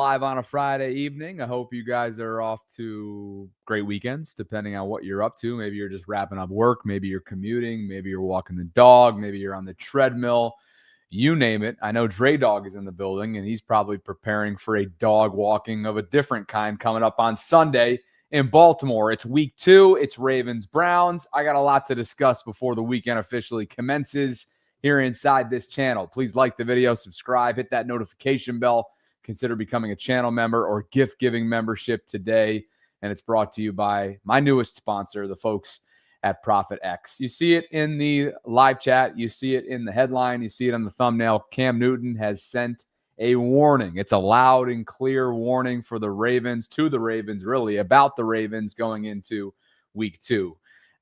live on a Friday evening. I hope you guys are off to great weekends, depending on what you're up to. Maybe you're just wrapping up work. Maybe you're commuting. Maybe you're walking the dog. Maybe you're on the treadmill. You name it. I know Dre Dog is in the building, and he's probably preparing for a dog walking of a different kind coming up on Sunday in Baltimore. It's week 2. It's Ravens-Browns. I got a lot to discuss before the weekend officially commences here inside this channel. Please like the video, subscribe, hit that notification bell. Consider becoming a channel member or gift-giving membership today. And it's brought to you by my newest sponsor, the folks at ProfitX. You see it in the live chat. You see it in the headline. You see it on the thumbnail. Cam Newton has sent a warning. It's a loud and clear warning for the Ravens, to the Ravens, really, about the Ravens going into week 2.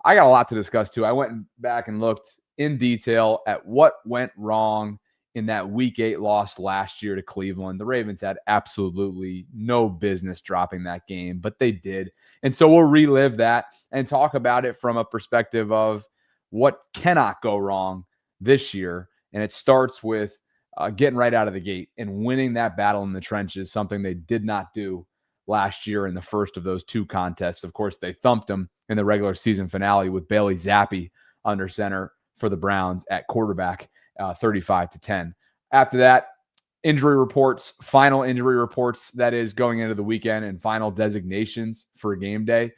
I got a lot to discuss, too. I went back and looked in detail at what went wrong in that week 8 loss last year to Cleveland. The Ravens had absolutely no business dropping that game, but they did. And so we'll relive that and talk about it from a perspective of what cannot go wrong this year. And it starts with getting right out of the gate and winning that battle in the trenches, something they did not do last year in the first of those 2 contests. Of course, they thumped them in the regular season finale with Bailey Zappi under center for the Browns at quarterback, 35-10. After that, injury reports, final injury reports, that is going into the weekend, and final designations for game day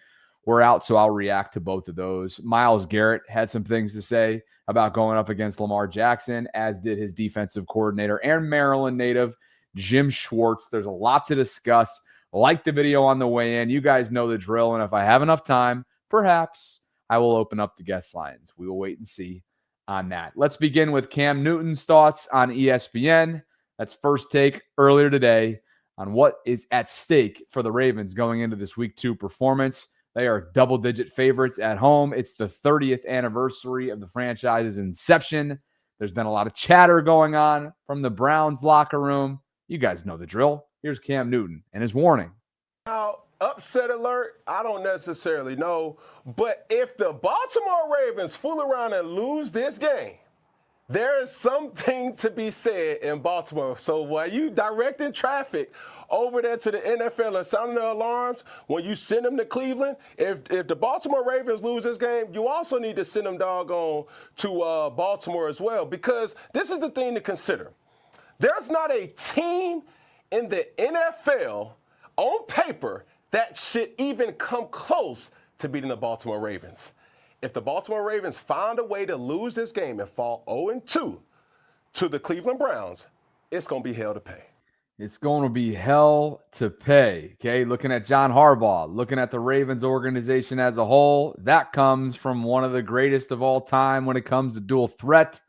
were out, so I'll react to both of those. Myles Garrett had some things to say about going up against Lamar Jackson, as did his defensive coordinator and Maryland native, Jim Schwartz. There's a lot to discuss. Like the video on the way in. You guys know the drill, and if I have enough time, perhaps I will open up the guest lines. We will wait and see on that. Let's begin with Cam Newton's thoughts on ESPN. That's First Take earlier today on what is at stake for the Ravens going into this week 2 performance. They are double-digit favorites at home. It's the 30th anniversary of the franchise's inception. There's been a lot of chatter going on from the Browns locker room. You guys know the drill. Here's Cam Newton and his warning. Now, upset alert, I don't necessarily know. But if the Baltimore Ravens fool around and lose this game, there is something to be said in Baltimore. So while you directing traffic over there to the NFL and sounding the alarms, when you send them to Cleveland, if the Baltimore Ravens lose this game, you also need to send them doggone to Baltimore as well. Because this is the thing to consider. There's not a team in the NFL on paper that should even come close to beating the Baltimore Ravens. If the Baltimore Ravens find a way to lose this game and fall 0-2 to the Cleveland Browns, it's going to be hell to pay. It's going to be hell to pay, okay? Looking at John Harbaugh, looking at the Ravens organization as a whole, that comes from one of the greatest of all time when it comes to dual threat,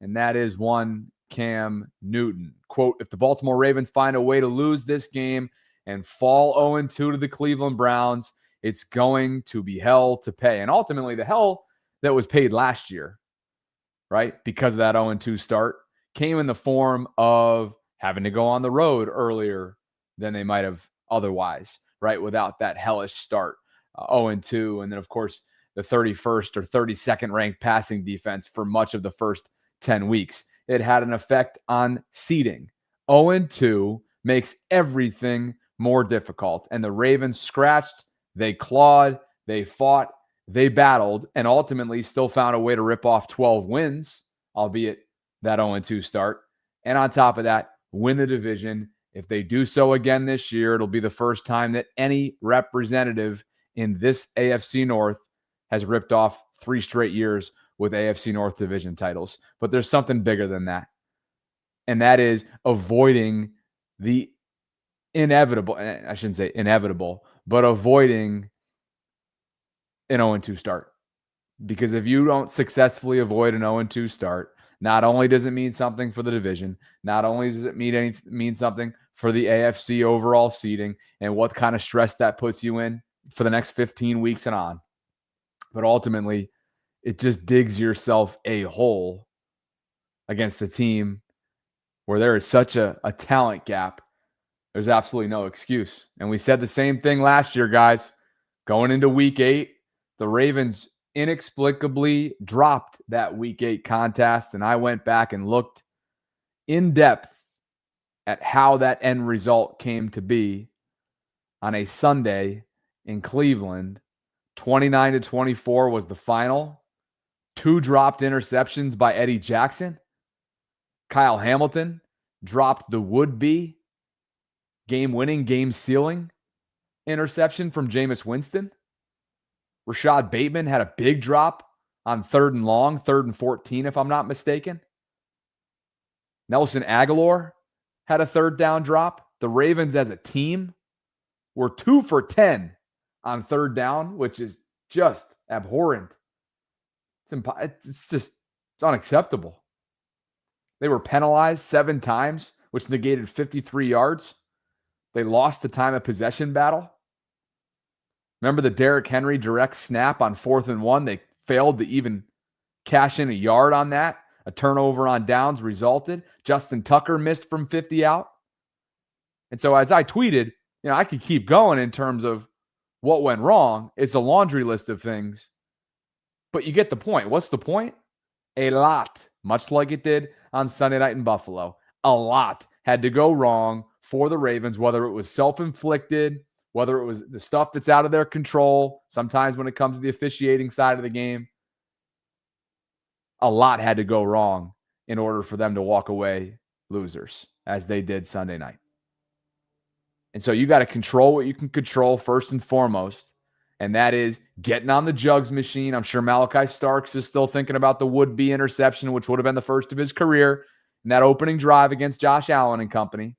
and that is one Cam Newton. Quote, if the Baltimore Ravens find a way to lose this game and fall 0-2 to the Cleveland Browns, it's going to be hell to pay. And ultimately, the hell that was paid last year, right, because of that 0-2 start, came in the form of having to go on the road earlier than they might have otherwise, right, without that hellish start, 0-2. And then, of course, the 31st or 32nd ranked passing defense for much of the first 10 weeks. It had an effect on seeding. 0-2 makes everything more difficult. And the Ravens scratched, they clawed, they fought, they battled, and ultimately still found a way to rip off 12 wins, albeit that 0-2 start. And on top of that, win the division. If they do so again this year, it'll be the first time that any representative in this AFC North has ripped off 3 straight years with AFC North division titles. But there's something bigger than that. And that is avoiding the inevitable, I shouldn't say inevitable, but avoiding an 0-2 start. Because if you don't successfully avoid an 0-2 start, not only does it mean something for the division, not only does it mean something for the AFC overall seeding and what kind of stress that puts you in for the next 15 weeks and on, but ultimately, it just digs yourself a hole against a team where there is such a talent gap. There's absolutely no excuse. And we said the same thing last year, guys. Going into week 8, the Ravens inexplicably dropped that week 8 contest, and I went back and looked in depth at how that end result came to be on a Sunday in Cleveland. 29-24 was the final. 2 dropped interceptions by Eddie Jackson. Kyle Hamilton dropped the would-be game-winning, game-sealing interception from Jameis Winston. Rashad Bateman had a big drop on 3rd and long, 3rd and 14, if I'm not mistaken. Nelson Aguilar had a 3rd down drop. The Ravens as a team were 2 for 10 on 3rd down, which is just abhorrent. It's unacceptable. They were penalized 7 times, which negated 53 yards. They lost the time of possession battle. Remember the Derrick Henry direct snap on 4th and 1? They failed to even cash in a yard on that. A turnover on downs resulted. Justin Tucker missed from 50 out. And so as I tweeted, I could keep going in terms of what went wrong. It's a laundry list of things. But you get the point. What's the point? A lot, much like it did on Sunday night in Buffalo. A lot had to go wrong for the Ravens, whether it was self-inflicted, whether it was the stuff that's out of their control, sometimes when it comes to the officiating side of the game. A lot had to go wrong in order for them to walk away losers, as they did Sunday night. And so you got to control what you can control first and foremost, and that is getting on the jugs machine. I'm sure Malachi Starks is still thinking about the would-be interception, which would have been the first of his career in that opening drive against Josh Allen and company.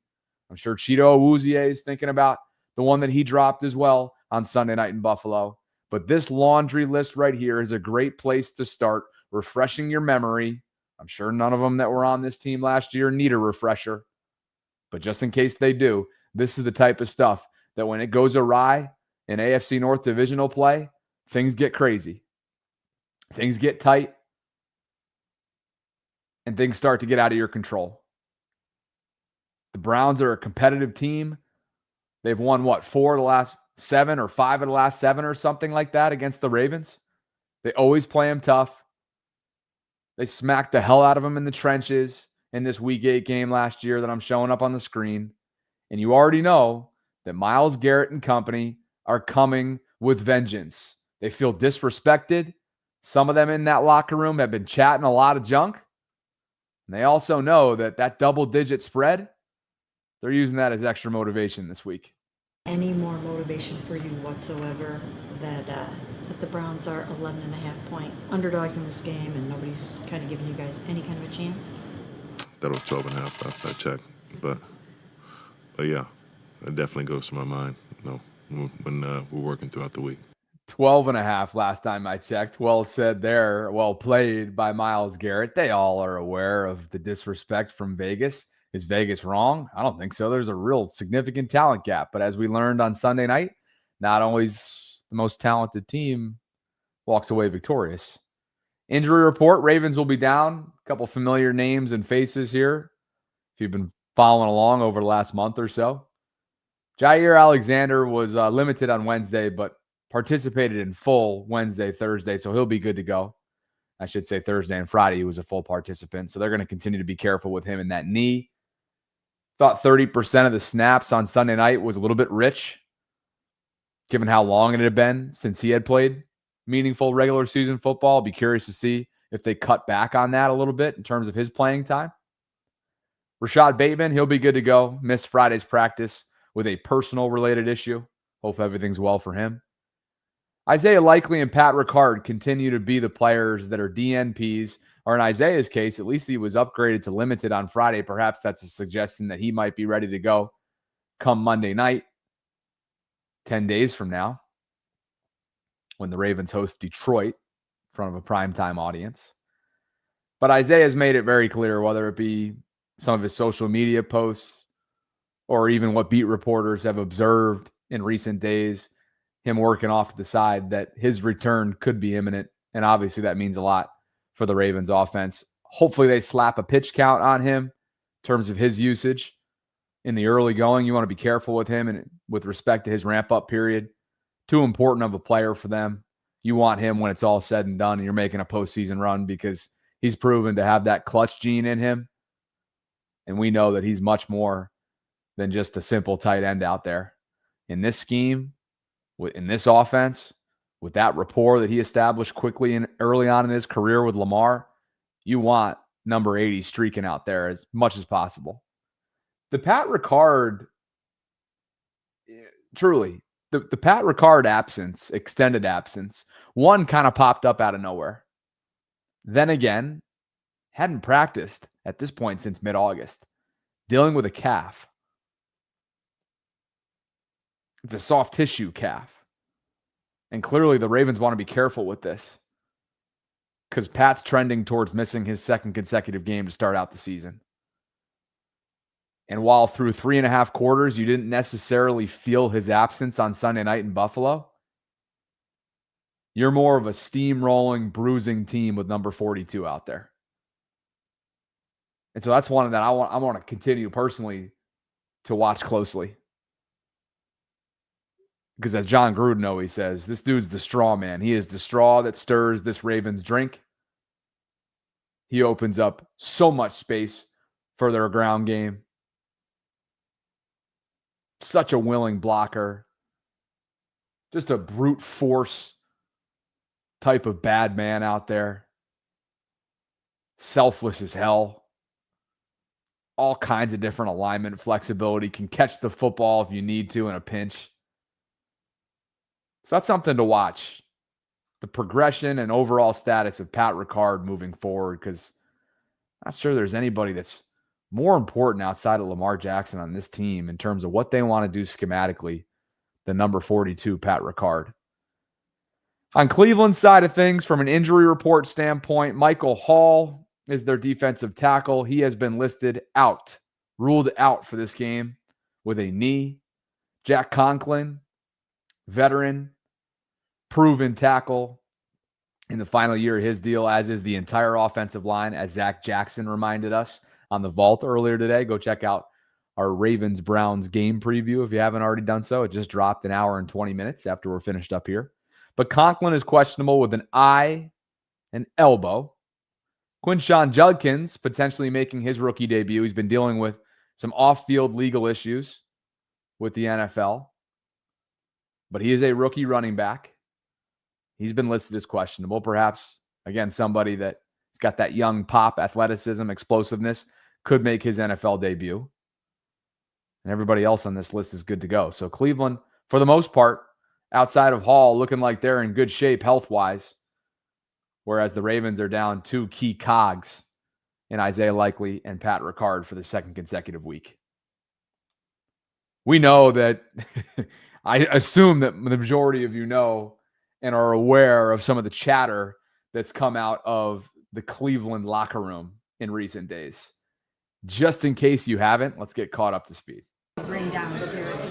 I'm sure Cheeto Awuzie is thinking about the one that he dropped as well on Sunday night in Buffalo. But this laundry list right here is a great place to start refreshing your memory. I'm sure none of them that were on this team last year need a refresher. But just in case they do, this is the type of stuff that when it goes awry in AFC North divisional play, things get crazy. Things get tight. And things start to get out of your control. The Browns are a competitive team. They've won, 4 of the last 7 or 5 of the last 7 or something like that against the Ravens. They always play them tough. They smacked the hell out of them in the trenches in this Week 8 game last year that I'm showing up on the screen. And you already know that Myles Garrett and company are coming with vengeance. They feel disrespected. Some of them in that locker room have been chatting a lot of junk. And they also know that double-digit spread, they're using that as extra motivation this week. Any more motivation for you whatsoever that the Browns are 11.5-point underdogs in this game and nobody's kind of giving you guys any kind of a chance? That was 12.5 last I checked, but yeah, it definitely goes to my mind. When we're working throughout the week. 12.5 last time I checked. Well said there. Well played by Myles Garrett. They all are aware of the disrespect from Vegas. Is Vegas wrong? I don't think so. There's a real significant talent gap. But as we learned on Sunday night, not always the most talented team walks away victorious. Injury report, Ravens will be down. A couple familiar names and faces here if you've been following along over the last month or so. Jair Alexander was limited on Wednesday, but participated in full Wednesday, Thursday, so he'll be good to go. I should say Thursday and Friday he was a full participant, so they're going to continue to be careful with him in that knee. Thought 30% of the snaps on Sunday night was a little bit rich, given how long it had been since he had played meaningful regular season football. I'll be curious to see if they cut back on that a little bit in terms of his playing time. Rashad Bateman, he'll be good to go. Missed Friday's practice with a personal related issue. Hope everything's well for him. Isaiah Likely and Pat Ricard continue to be the players that are DNPs, or in Isaiah's case, at least he was upgraded to limited on Friday. Perhaps that's a suggestion that he might be ready to go come Monday night, 10 days from now, when the Ravens host Detroit in front of a primetime audience. But Isaiah's made it very clear, whether it be some of his social media posts or even what beat reporters have observed in recent days, him working off to the side, that his return could be imminent. And obviously that means a lot for the Ravens offense. Hopefully they slap a pitch count on him in terms of his usage in the early going. You want to be careful with him and with respect to his ramp-up period. Too important of a player for them. You want him when it's all said and done and you're making a postseason run, because he's proven to have that clutch gene in him. And we know that he's much more than just a simple tight end out there. In this scheme, in this offense, with that rapport that he established quickly and early on in his career with Lamar, you want number 80 streaking out there as much as possible. The Pat Ricard, truly, the Pat Ricard absence, extended absence, one kind of popped up out of nowhere. Then again, hadn't practiced at this point since mid-August, dealing with a calf. It's a soft tissue calf. And clearly the Ravens want to be careful with this because Pat's trending towards missing his second consecutive game to start out the season. And while through 3.5 quarters, you didn't necessarily feel his absence on Sunday night in Buffalo, you're more of a steamrolling, bruising team with number 42 out there. And so that's one that I want to continue personally to watch closely. Because as John Gruden always says, this dude's the straw man. He is the straw that stirs this Ravens drink. He opens up so much space for their ground game. Such a willing blocker. Just a brute force type of bad man out there. Selfless as hell. All kinds of different alignment flexibility. Can catch the football if you need to in a pinch. So that's something to watch. The progression and overall status of Pat Ricard moving forward, because I'm not sure there's anybody that's more important outside of Lamar Jackson on this team in terms of what they want to do schematically than number 42, Pat Ricard. On Cleveland's side of things, from an injury report standpoint, Michael Hall is their defensive tackle. He has been listed out, ruled out for this game with a knee. Jack Conklin, veteran, proven tackle in the final year of his deal, as is the entire offensive line, as Zach Jackson reminded us on the Vault earlier today. Go check out our Ravens-Browns game preview if you haven't already done so. It just dropped an hour and 20 minutes after we're finished up here. But Conklin is questionable with an eye and elbow. Quinshon Judkins potentially making his rookie debut. He's been dealing with some off-field legal issues with the NFL. But he is a rookie running back. He's been listed as questionable. Perhaps, again, somebody that's got that young pop, athleticism, explosiveness, could make his NFL debut. And everybody else on this list is good to go. So Cleveland, for the most part, outside of Hall, looking like they're in good shape health-wise, whereas the Ravens are down 2 key cogs in Isaiah Likely and Pat Ricard for the second consecutive week. We know that, I assume that the majority of you know and are aware of some of the chatter that's come out of the Cleveland locker room in recent days. Just in case you haven't, let's get caught up to speed.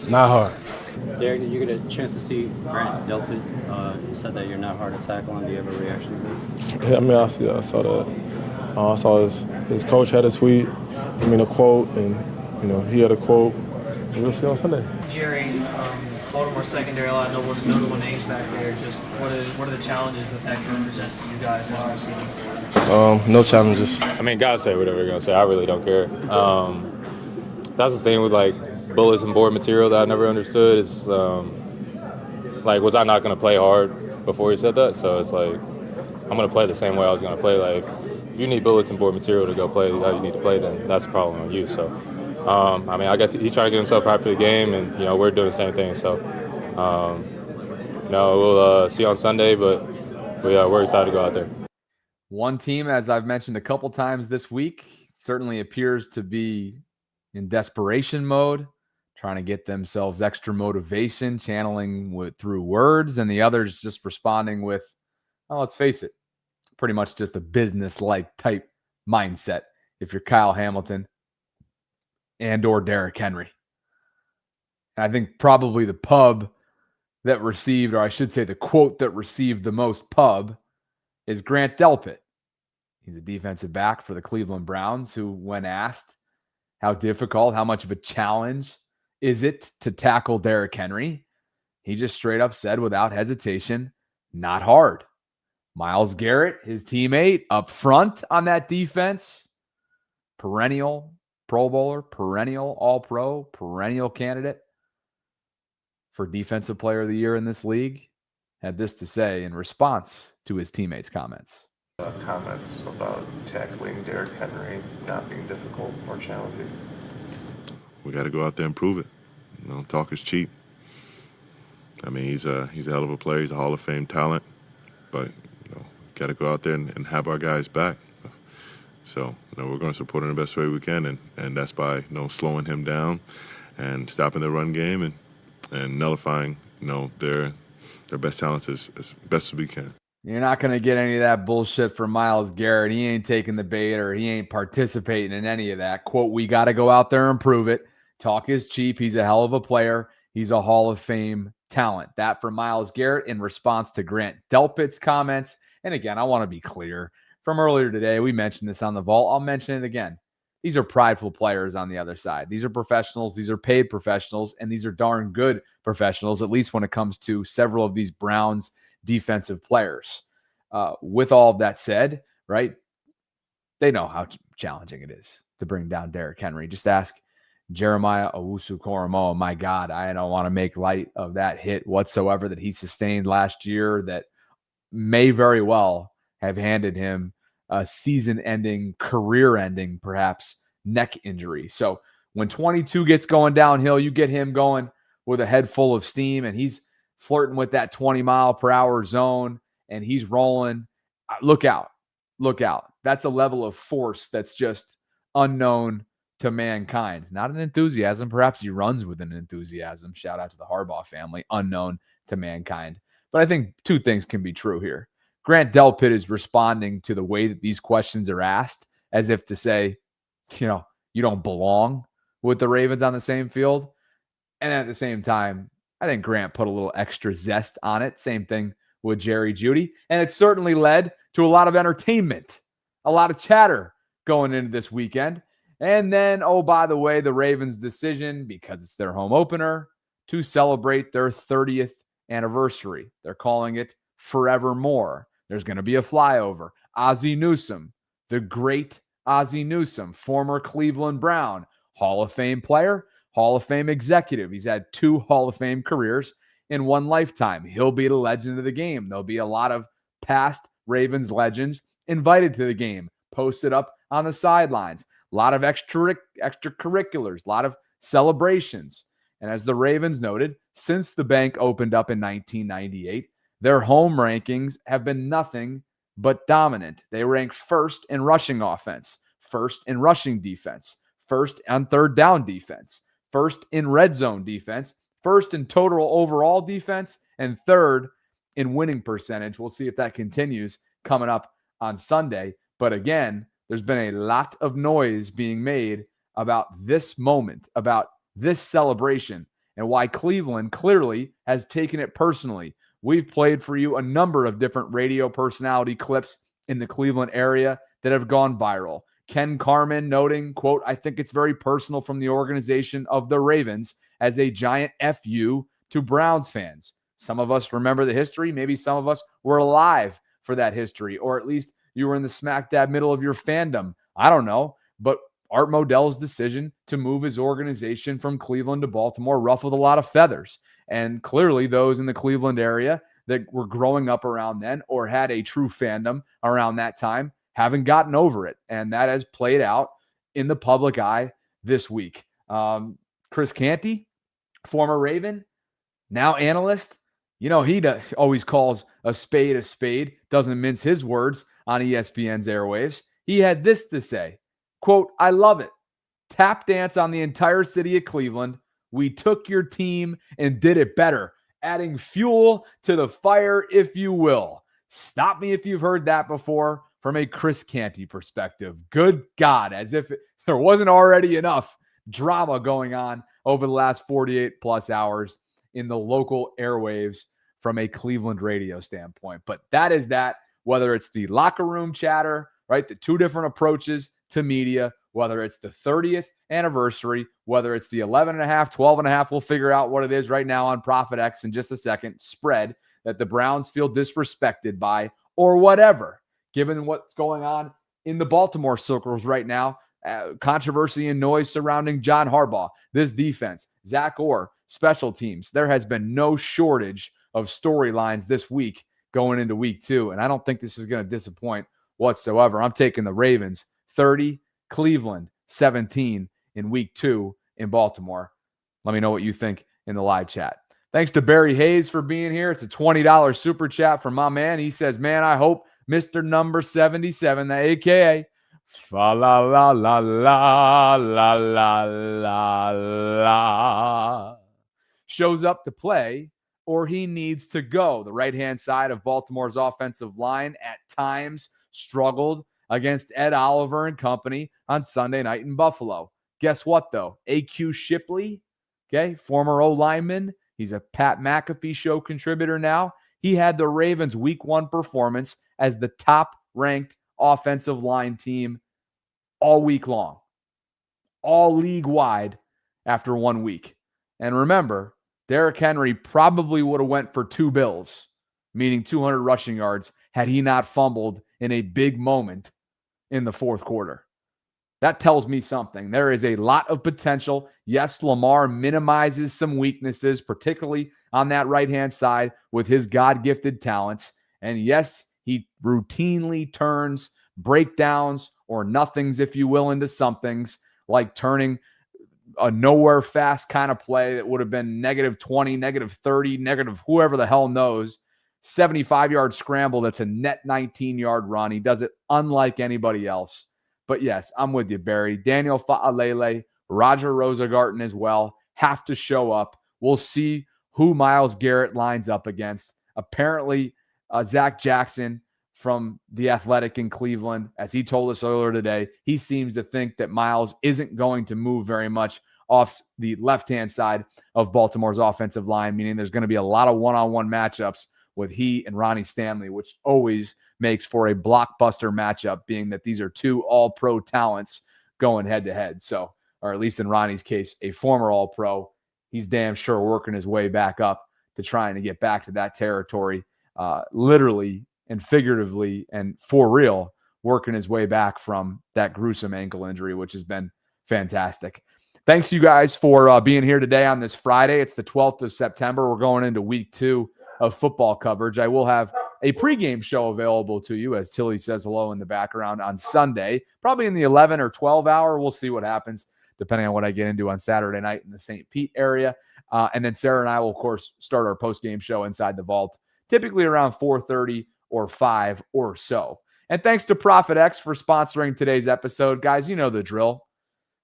Not hard. Derek, did you get a chance to see Grant Delpit? You said that you're not hard to tackle, and do you have a reaction to that? Yeah, I mean, I saw that. I saw his coach had a tweet, a quote, and, he had a quote. We'll see on Sunday. Jerry, Baltimore secondary, a lot of notable names back there. Just what are the challenges that presents to you guys as receiving? No challenges. I mean, guys say whatever they're going to say. I really don't care. That's the thing with, bulletin board material that I never understood is, was I not going to play hard before he said that? So it's I'm going to play the same way I was going to play. If you need bulletin board material to go play how you need to play, then that's a problem on you. So, I guess he's trying to get himself right for the game, and, we're doing the same thing. So, we'll see on Sunday, but we're excited to go out there. One team, as I've mentioned a couple times this week, certainly appears to be in desperation mode, trying to get themselves extra motivation, channeling through words, and the others just responding with, let's face it, pretty much just a business-like type mindset if you're Kyle Hamilton and or Derrick Henry. And I think probably the pub that received, or I should say the quote that received the most pub, is Grant Delpit. He's a defensive back for the Cleveland Browns who, when asked how difficult, how much of a challenge is it to tackle Derrick Henry, he just straight up said without hesitation, not hard. Myles Garrett, his teammate up front on that defense, perennial Pro Bowler, perennial All-Pro, perennial candidate for Defensive Player of the Year in this league, had this to say in response to his teammates' comments. Comments about tackling Derrick Henry not being difficult or challenging. We got to go out there and prove it. Talk is cheap. I mean, he's a hell of a player. He's a Hall of Fame talent. But, got to go out there and have our guys back. So, we're going to support him the best way we can, and that's by, slowing him down and stopping the run game and nullifying, their best talents as best as we can. You're not going to get any of that bullshit from Myles Garrett. He ain't taking the bait or he ain't participating in any of that. Quote, we got to go out there and prove it. Talk is cheap. He's a hell of a player. He's a Hall of Fame talent. That from Myles Garrett in response to Grant Delpit's comments. And again, I want to be clear. From earlier today, we mentioned this on the vault. I'll mention it again. These are prideful players on the other side. These are professionals. These are paid professionals. And these are darn good professionals, at least when it comes to several of these Browns defensive players. With all of that said, right, they know how challenging it is to bring down Derrick Henry. Just ask Jeremiah Owusu-Koramoah. My God, I don't want to make light of that hit whatsoever that he sustained last year that may very well have handed him a season-ending, career-ending, perhaps, neck injury. So when 22 gets going downhill, you get him going with a head full of steam, and he's flirting with that 20-mile-per-hour zone, and he's rolling. Look out. Look out. That's a level of force that's just unknown to mankind. Not an enthusiasm. Perhaps he runs with an enthusiasm. Shout out to the Harbaugh family. Unknown to mankind. But I think two things can be true here. Grant Delpit is responding to the way that these questions are asked as if to say, you don't belong with the Ravens on the same field. And at the same time, I think Grant put a little extra zest on it. Same thing with Jerry Jeudy. And it certainly led to a lot of entertainment, a lot of chatter going into this weekend. And then, oh, by the way, the Ravens' decision, because it's their home opener, to celebrate their 30th anniversary. They're calling it Forevermore. There's going to be a flyover. Ozzie Newsome, the great Ozzie Newsome, former Cleveland Brown, Hall of Fame player, Hall of Fame executive. He's had 2 Hall of Fame careers in one lifetime. He'll be the legend of the game. There'll be a lot of past Ravens legends invited to the game, posted up on the sidelines. A lot of extracurriculars, a lot of celebrations. And as the Ravens noted, since the bank opened up in 1998, their home rankings have been nothing but dominant. They rank first in rushing offense, first in rushing defense, first on third down defense, first in red zone defense, first in total overall defense, and third in winning percentage. We'll see if that continues coming up on Sunday. But again, there's been a lot of noise being made about this moment, about this celebration, and why Cleveland clearly has taken it personally. We've played for you a number of different radio personality clips in the Cleveland area that have gone viral. Ken Carman noting, quote, I think it's very personal from the organization of the Ravens as a giant FU to Browns fans. Some of us remember the history. Maybe some of us were alive for that history, or at least you were in the smack dab middle of your fandom. I don't know. But Art Modell's decision to move his organization from Cleveland to Baltimore ruffled a lot of feathers. And clearly those in the Cleveland area that were growing up around then or had a true fandom around that time haven't gotten over it. And that has played out in the public eye this week. Chris Canty, former Raven, now analyst, he always calls a spade, doesn't mince his words on ESPN's airwaves. He had this to say, quote, I love it. Tap dance on the entire city of Cleveland. We took your team and did it better, adding fuel to the fire, if you will. Stop me if you've heard that before from a Chris Canty perspective. Good God, as if there wasn't already enough drama going on over the last 48 plus hours in the local airwaves from a Cleveland radio standpoint. But that is that, whether it's the locker room chatter, right? The 2 different approaches to media, whether it's the 30th anniversary, whether it's the 11.5, 12.5, we'll figure out what it is right now on ProfitX in just a second, spread that the Browns feel disrespected by, or whatever, given what's going on in the Baltimore circles right now controversy and noise surrounding John Harbaugh, this defense, Zach Orr, special teams. There has been no shortage of storylines this week going into week 2, and I don't think this is going to disappoint whatsoever. I'm taking the Ravens 30, Cleveland 17 in week 2 in Baltimore. Let me know what you think in the live chat. Thanks to Barry Hayes for being here. It's a $20 super chat from my man. He says, man, I hope Mr. Number 77, the AKA, fa la la la la la la la la, shows up to play or he needs to go. The right-hand side of Baltimore's offensive line at times struggled against Ed Oliver and company on Sunday night in Buffalo. Guess what, though? A.Q. Shipley, okay, former O-lineman. He's a Pat McAfee show contributor now. He had the Ravens' week 1 performance as the top-ranked offensive line team all week long, all league-wide after 1 week. And remember, Derrick Henry probably would have went for 2 bills, meaning 200 rushing yards, had he not fumbled in a big moment in the fourth quarter. That tells me something. There is a lot of potential. Yes, Lamar minimizes some weaknesses, particularly on that right-hand side with his God-gifted talents. And yes, he routinely turns breakdowns or nothings, if you will, into somethings, like turning a nowhere fast kind of play that would have been negative 20, negative 30, negative whoever the hell knows, 75-yard scramble that's a net 19-yard run. He does it unlike anybody else. But yes, I'm with you, Barry. Daniel Fa'alele, Roger Rosengarten as well have to show up. We'll see who Myles Garrett lines up against. Apparently, Zach Jackson from The Athletic in Cleveland, as he told us earlier today, he seems to think that Myles isn't going to move very much off the left-hand side of Baltimore's offensive line, meaning there's going to be a lot of one-on-one matchups with he and Ronnie Stanley, which always makes for a blockbuster matchup, being that these are 2 all-pro talents going head-to-head. So, or at least in Ronnie's case, a former all-pro. He's damn sure working his way back up to trying to get back to that territory, literally and figuratively and for real, working his way back from that gruesome ankle injury, which has been fantastic. Thanks, you guys, for being here today on this Friday. It's the 12th of September. We're going into week 2 of football coverage. I will have a pregame show available to you, as Tilly says hello in the background, on Sunday, probably in the 11 or 12 hour. We'll see what happens, depending on what I get into on Saturday night in the St. Pete area. And then Sarah and I will, of course, start our postgame show inside the vault, typically around 4:30 or 5 or so. And thanks to ProfitX for sponsoring today's episode. Guys, you know the drill.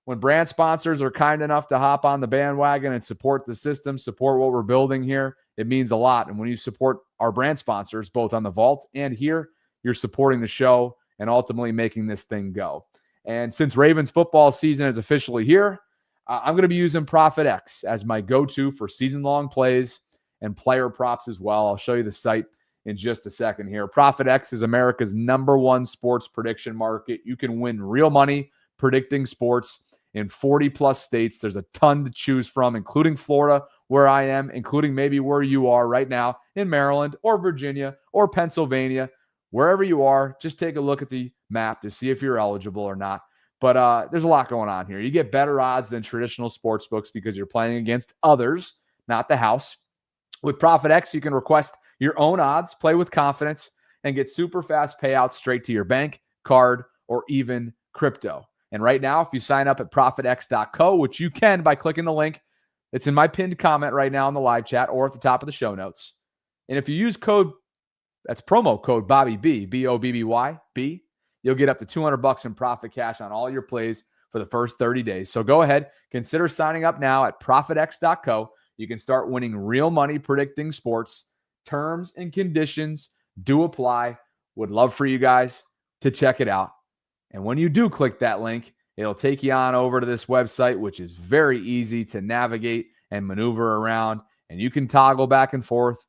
When brand sponsors are kind enough to hop on the bandwagon and support the system, support what we're building here, it means a lot. And when you support our brand sponsors, both on the vault and here, you're supporting the show and ultimately making this thing go. And since Ravens football season is officially here, I'm going to be using ProfitX as my go-to for season-long plays and player props as well. I'll show you the site in just a second here. ProfitX is America's #1 sports prediction market. You can win real money predicting sports in 40-plus states. There's a ton to choose from, including Florida, where I am, including maybe where you are right now in Maryland or Virginia or Pennsylvania. Wherever you are, just take a look at the map to see if you're eligible or not. But there's a lot going on here. You get better odds than traditional sports books because you're playing against others, not the house. With ProfitX, you can request your own odds, play with confidence, and get super fast payouts straight to your bank, card, or even crypto. And right now, if you sign up at ProfitX.co, which you can by clicking the link, it's in my pinned comment right now in the live chat or at the top of the show notes. And if you use that's promo code Bobby B, B-O-B-B-Y, B, you'll get up to $200 in profit cash on all your plays for the first 30 days. So go ahead, consider signing up now at ProfitX.co. You can start winning real money predicting sports. Terms and conditions do apply. Would love for you guys to check it out. And when you do click that link, it'll take you on over to this website, which is very easy to navigate and maneuver around. And you can toggle back and forth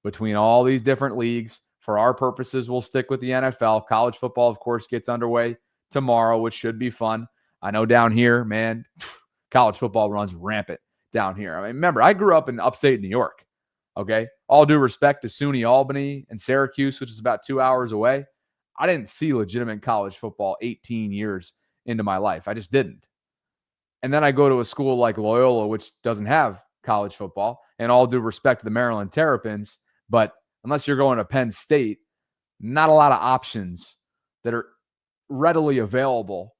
between all these different leagues. For our purposes, we'll stick with the NFL. College football, of course, gets underway tomorrow, which should be fun. I know down here, man, college football runs rampant down here. I mean, remember, I grew up in upstate New York, okay? All due respect to SUNY Albany and Syracuse, which is about 2 hours away. I didn't see legitimate college football 18 years into my life. I just didn't. And then I go to a school like Loyola, which doesn't have college football, and all due respect to the Maryland Terrapins, but unless you're going to Penn State, not a lot of options that are readily available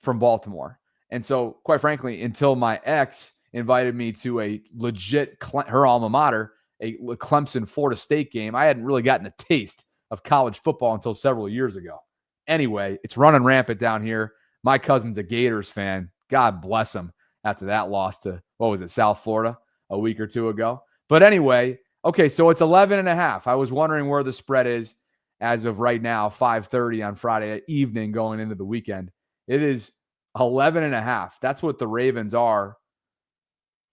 from Baltimore. And so, quite frankly, until my ex invited me to a legit, her alma mater, a Clemson Florida State game, I hadn't really gotten a taste of college football until several years ago. Anyway, it's running rampant down here. My cousin's a Gators fan. God bless him after that loss to, South Florida a week or two ago. But anyway, okay, so it's 11.5. I was wondering where the spread is as of right now, 5:30 on Friday evening going into the weekend. It is 11.5. That's what the Ravens are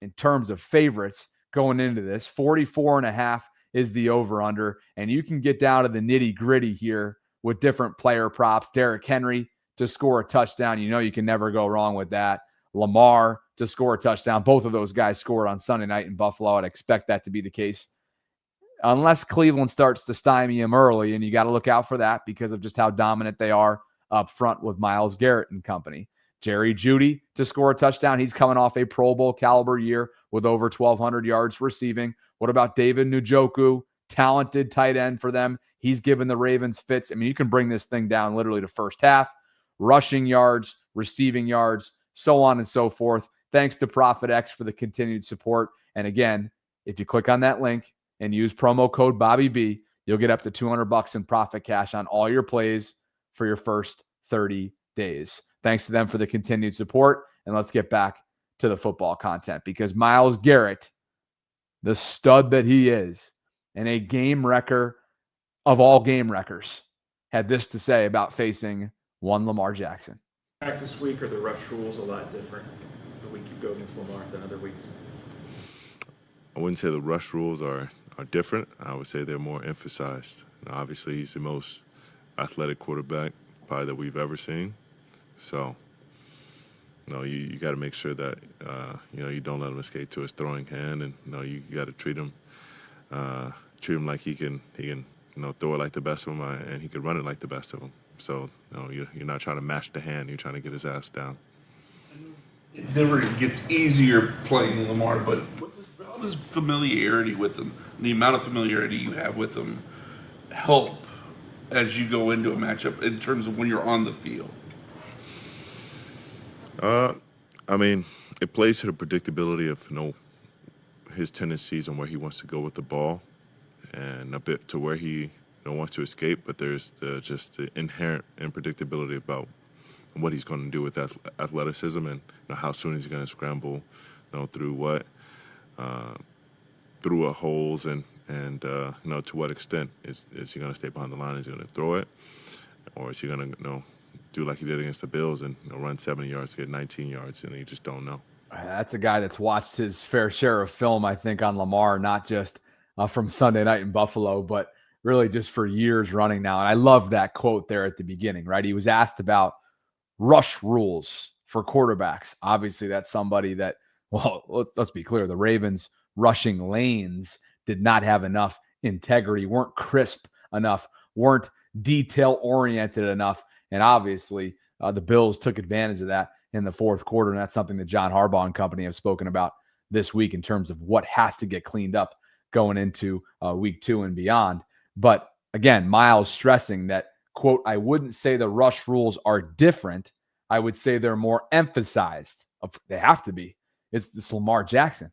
in terms of favorites going into this. 44.5 is the over-under, and you can get down to the nitty-gritty here with different player props. Derrick Henry to score a touchdown. You know you can never go wrong with that. Lamar to score a touchdown. Both of those guys scored on Sunday night in Buffalo. I'd expect that to be the case. Unless Cleveland starts to stymie him early, and you got to look out for that because of just how dominant they are up front with Myles Garrett and company. Jerry Jeudy to score a touchdown. He's coming off a Pro Bowl caliber year with over 1,200 yards receiving. What about David Njoku? Talented tight end for them. He's given the Ravens fits. I mean, you can bring this thing down literally to first half. Rushing yards, receiving yards, so on and so forth. Thanks to ProfitX for the continued support. And again, if you click on that link and use promo code BobbyB, you'll get up to $200 in profit cash on all your plays for your first 30 days. Thanks to them for the continued support. And let's get back to the football content because Myles Garrett, the stud that he is, and a game wrecker of all game wreckers, had this to say about facing one Lamar Jackson. Practice week, are the rush rules a lot different the week you go against Lamar than other weeks? I wouldn't say the rush rules are different. I would say they're more emphasized. Obviously, he's the most athletic quarterback probably that we've ever seen. So, you got to make sure that, you don't let him escape to his throwing hand. And, you got to treat him like he can throw it like the best of him and he can run it like the best of them. So, you're not trying to mash the hand. You're trying to get his ass down. It never gets easier playing Lamar, but how does familiarity with him, the amount of familiarity you have with him, help as you go into a matchup in terms of when you're on the field? It plays to the predictability of, his tendencies and where he wants to go with the ball and a bit to where he wants to escape, but there's just the inherent unpredictability about what he's going to do with athleticism and how soon he's going to scramble, through what, through a holes and to what extent is he going to stay behind the line? Is he going to throw it, or is he going to do like he did against the Bills and run 70 yards to get 19 yards, and you just don't know. That's a guy that's watched his fair share of film, I think, on Lamar, not just from Sunday night in Buffalo, but really just for years running now. And I love that quote there at the beginning, right? He was asked about rush rules for quarterbacks. Obviously, that's somebody that, let's be clear, the Ravens rushing lanes did not have enough integrity, weren't crisp enough, weren't detail-oriented enough. And obviously, the Bills took advantage of that in the fourth quarter, and that's something that John Harbaugh and company have spoken about this week in terms of what has to get cleaned up going into week 2 and beyond. But again, Myles stressing that, quote, I wouldn't say the rush rules are different. I would say they're more emphasized. They have to be. It's this Lamar Jackson.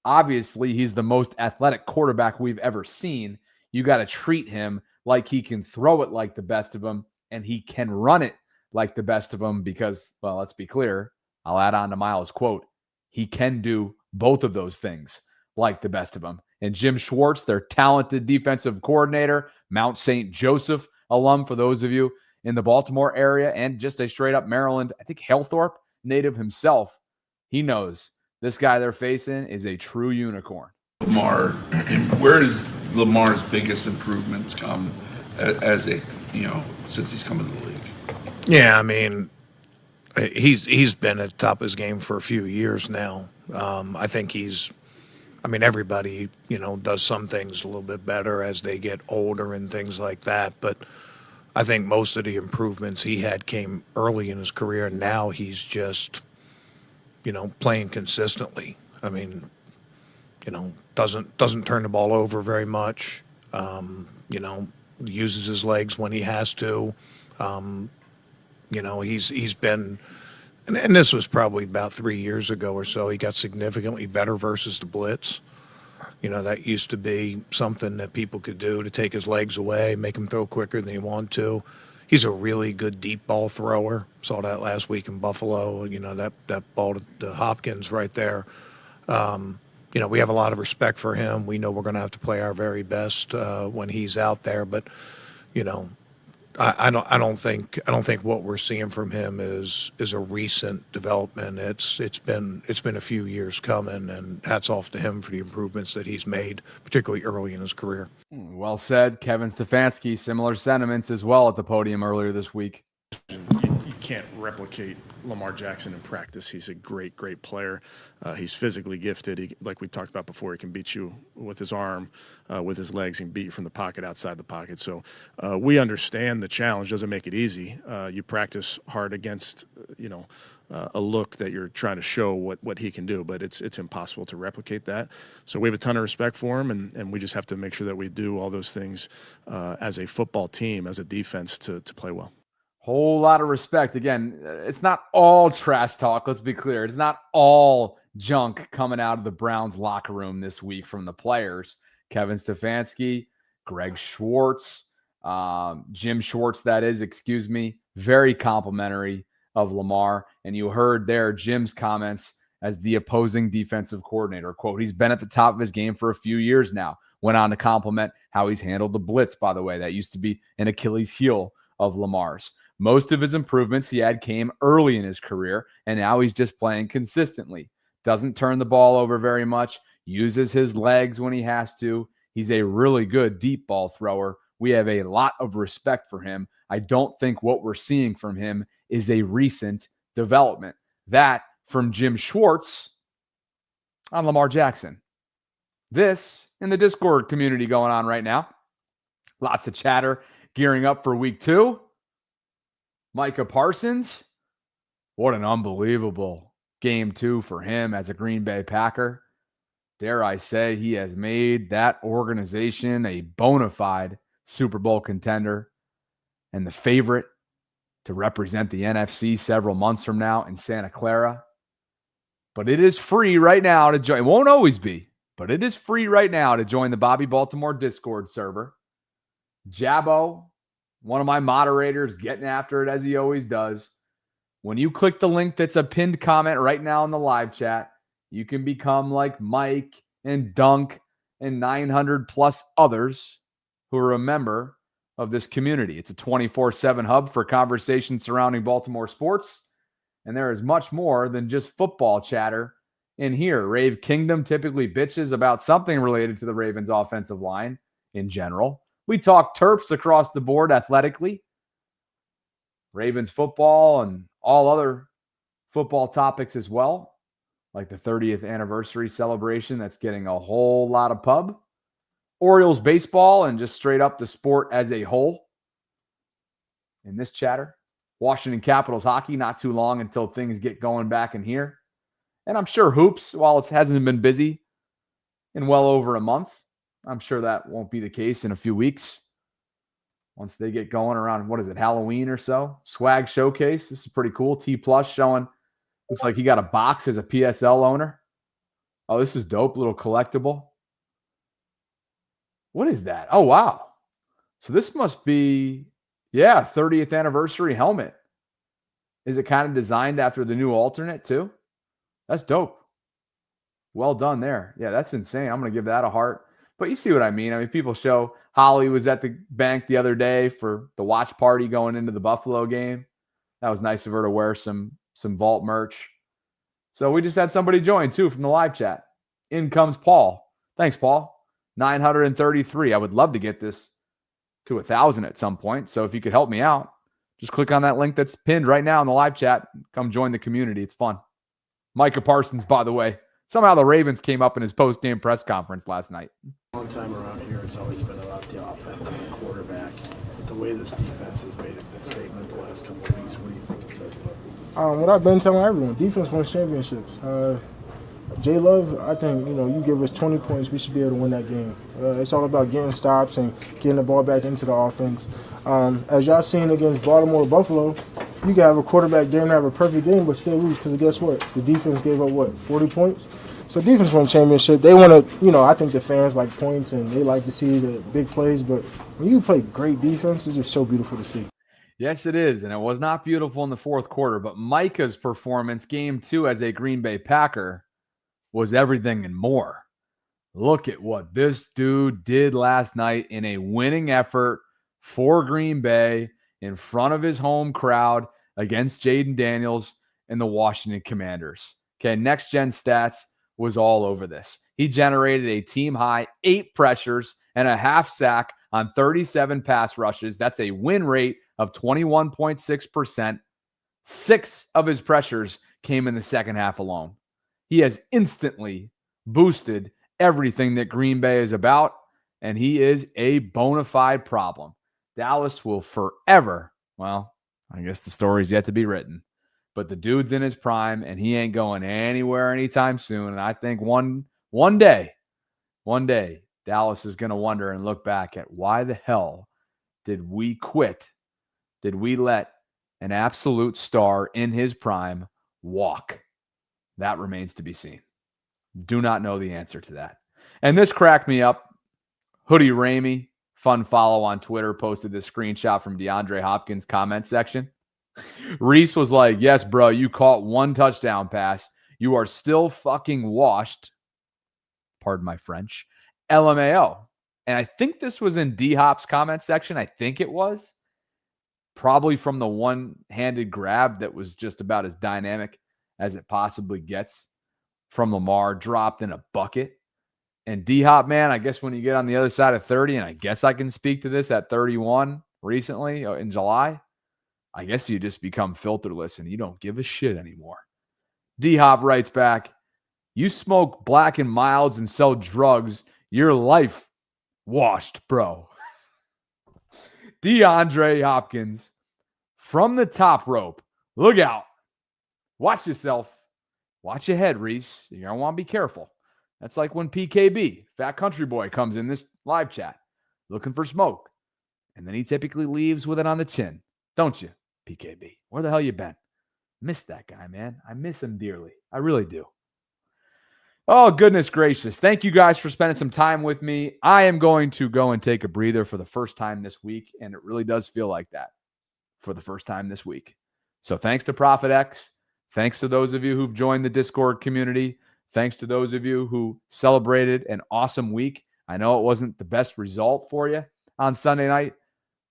Obviously, he's the most athletic quarterback we've ever seen. You got to treat him like he can throw it like the best of them, and he can run it like the best of them because, let's be clear, I'll add on to Myles' quote, he can do both of those things like the best of them. And Jim Schwartz, their talented defensive coordinator, Mount St. Joseph alum for those of you in the Baltimore area, and just a straight up Maryland, I think Halethorpe native himself, he knows this guy they're facing is a true unicorn. Lamar, where does Lamar's biggest improvements come as since he's come in the league? Yeah, he's been at the top of his game for a few years now. I think everybody, does some things a little bit better as they get older and things like that. But I think most of the improvements he had came early in his career, and now he's just, playing consistently. I mean, doesn't turn the ball over very much. Uses his legs when he has to. He's been, and this was probably about 3 years ago or so. He got significantly better versus the blitz. That used to be something that people could do to take his legs away, make him throw quicker than he wanted to. He's a really good deep ball thrower. Saw that last week in Buffalo. That ball to Hopkins right there. We have a lot of respect for him. We know we're going to have to play our very best when he's out there. But, I don't think what we're seeing from him is a recent development. It's been a few years coming, and hats off to him for the improvements that he's made, particularly early in his career. Well said. Kevin Stefanski, similar sentiments as well at the podium earlier this week. You can't replicate Lamar Jackson in practice. He's a great player. He's physically gifted. Like we talked about before, he can beat you with his arm, with his legs. He can beat you from the pocket, outside the pocket. So we understand the challenge. Doesn't make it easy. You practice hard against, a look that you're trying to show what he can do, but it's impossible to replicate that. So we have a ton of respect for him, and we just have to make sure that we do all those things as a football team, as a defense to play well. Whole lot of respect. Again, it's not all trash talk. Let's be clear. It's not all junk coming out of the Browns locker room this week from the players. Kevin Stefanski, Greg Schwartz, Jim Schwartz, that is, excuse me, very complimentary of Lamar. And you heard there Jim's comments as the opposing defensive coordinator. Quote, he's been at the top of his game for a few years now. Went on to compliment how he's handled the blitz, by the way. That used to be an Achilles heel of Lamar's. Most of his improvements he had came early in his career, and now he's just playing consistently. Doesn't turn the ball over very much, uses his legs when he has to. He's a really good deep ball thrower. We have a lot of respect for him. I don't think what we're seeing from him is a recent development. That from Jim Schwartz on Lamar Jackson. This in the Discord community going on right now. Lots of chatter gearing up for week 2. Micah Parsons, what an unbelievable game 2 for him as a Green Bay Packer. Dare I say he has made that organization a bona fide Super Bowl contender and the favorite to represent the NFC several months from now in Santa Clara. But it is free right now to join. It won't always be, but it is free right now to join the Bobby Baltimore Discord server. Jabbo, one of my moderators, getting after it as he always does. When you click the link that's a pinned comment right now in the live chat, you can become like Mike and Dunk and 900 plus others who are a member of this community. It's a 24/7 hub for conversations surrounding Baltimore sports, and there is much more than just football chatter in here. Rave Kingdom typically bitches about something related to the Ravens offensive line in general. We talk Terps across the board athletically, Ravens football, and all other football topics as well, like the 30th anniversary celebration that's getting a whole lot of pub, Orioles baseball, and just straight up the sport as a whole. In this chatter, Washington Capitals hockey, not too long until things get going back in here. And I'm sure hoops, while it hasn't been busy in well over a month, I'm sure that won't be the case in a few weeks. Once they get going around, what is it, Halloween or so? Swag showcase. This is pretty cool. T Plus showing, looks like he got a box as a PSL owner. Oh, this is dope. Little collectible. What is that? Oh, wow. So this must be, 30th anniversary helmet. Is it kind of designed after the new alternate too? That's dope. Well done there. Yeah, that's insane. I'm going to give that a heart. But you see what I mean. People show Holly was at the bank the other day for the watch party going into the Buffalo game. That was nice of her to wear some Vault merch. So we just had somebody join too from the live chat. In comes Paul. Thanks, Paul. 933. I would love to get this to 1,000 at some point. So if you could help me out, just click on that link that's pinned right now in the live chat. Come join the community. It's fun. Micah Parsons, by the way. Somehow the Ravens came up in his post-game press conference last night. Long time around here, it's always been about the offense and the quarterback. With the way this defense has made a statement the last couple of weeks. What do you think it says about this team? What I've been telling everyone, defense wins championships. J Love, I think, you give us 20 points, we should be able to win that game. It's all about getting stops and getting the ball back into the offense. As y'all seen against Baltimore Buffalo, you can have a quarterback damn near have a perfect game but still lose because guess what? The defense gave up, 40 points? So defense won championship. They want to, I think the fans like points and they like to see the big plays, but when you play great defense, it's just so beautiful to see. Yes, it is. And it was not beautiful in the fourth quarter, but Micah's performance, game 2 as a Green Bay Packer, was everything and more. Look at what this dude did last night in a winning effort for Green Bay in front of his home crowd against Jaden Daniels and the Washington Commanders. Okay, Next Gen Stats was all over this. He generated a team-high 8 pressures and a half sack on 37 pass rushes. That's a win rate of 21.6%. 6 of his pressures came in the second half alone. He has instantly boosted everything that Green Bay is about, and he is a bona fide problem. Dallas will forever, well, I guess the story's yet to be written, but the dude's in his prime, and he ain't going anywhere anytime soon. And I think one day, Dallas is going to wonder and look back at why the hell did we quit? Did we let an absolute star in his prime walk? That remains to be seen. Do not know the answer to that. And this cracked me up. Hoodie Ramey, fun follow on Twitter, posted this screenshot from DeAndre Hopkins' comment section. Reese was like, yes, bro, you caught 1 touchdown pass. You are still fucking washed. Pardon my French. LMAO. And I think this was in D-Hop's comment section. I think it was. Probably from the one-handed grab that was just about as dynamic as it possibly gets from Lamar, dropped in a bucket. And D-Hop, man, I guess when you get on the other side of 30, and I guess I can speak to this at 31 recently in July, I guess you just become filterless and you don't give a shit anymore. D-Hop writes back, you smoke Black and Milds and sell drugs, your life washed, bro. DeAndre Hopkins from the top rope. Look out. Watch yourself. Watch your head, Reese. You're going to want to be careful. That's like when PKB, Fat Country Boy, comes in this live chat looking for smoke. And then he typically leaves with it on the chin. Don't you, PKB? Where the hell you been? Miss that guy, man. I miss him dearly. I really do. Oh, goodness gracious. Thank you guys for spending some time with me. I am going to go and take a breather for the first time this week, and it really does feel like that for the first time this week. So thanks to ProfitX. Thanks to those of you who've joined the Discord community. Thanks to those of you who celebrated an awesome week. I know it wasn't the best result for you on Sunday night,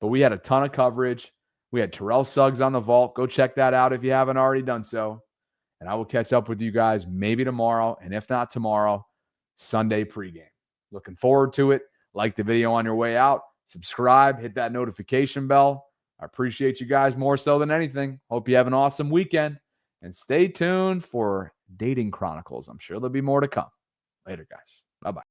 but we had a ton of coverage. We had Terrell Suggs on the vault. Go check that out if you haven't already done so. And I will catch up with you guys maybe tomorrow, and if not tomorrow, Sunday pregame. Looking forward to it. Like the video on your way out. Subscribe. Hit that notification bell. I appreciate you guys more so than anything. Hope you have an awesome weekend. And stay tuned for Dating Chronicles. I'm sure there'll be more to come. Later, guys. Bye-bye.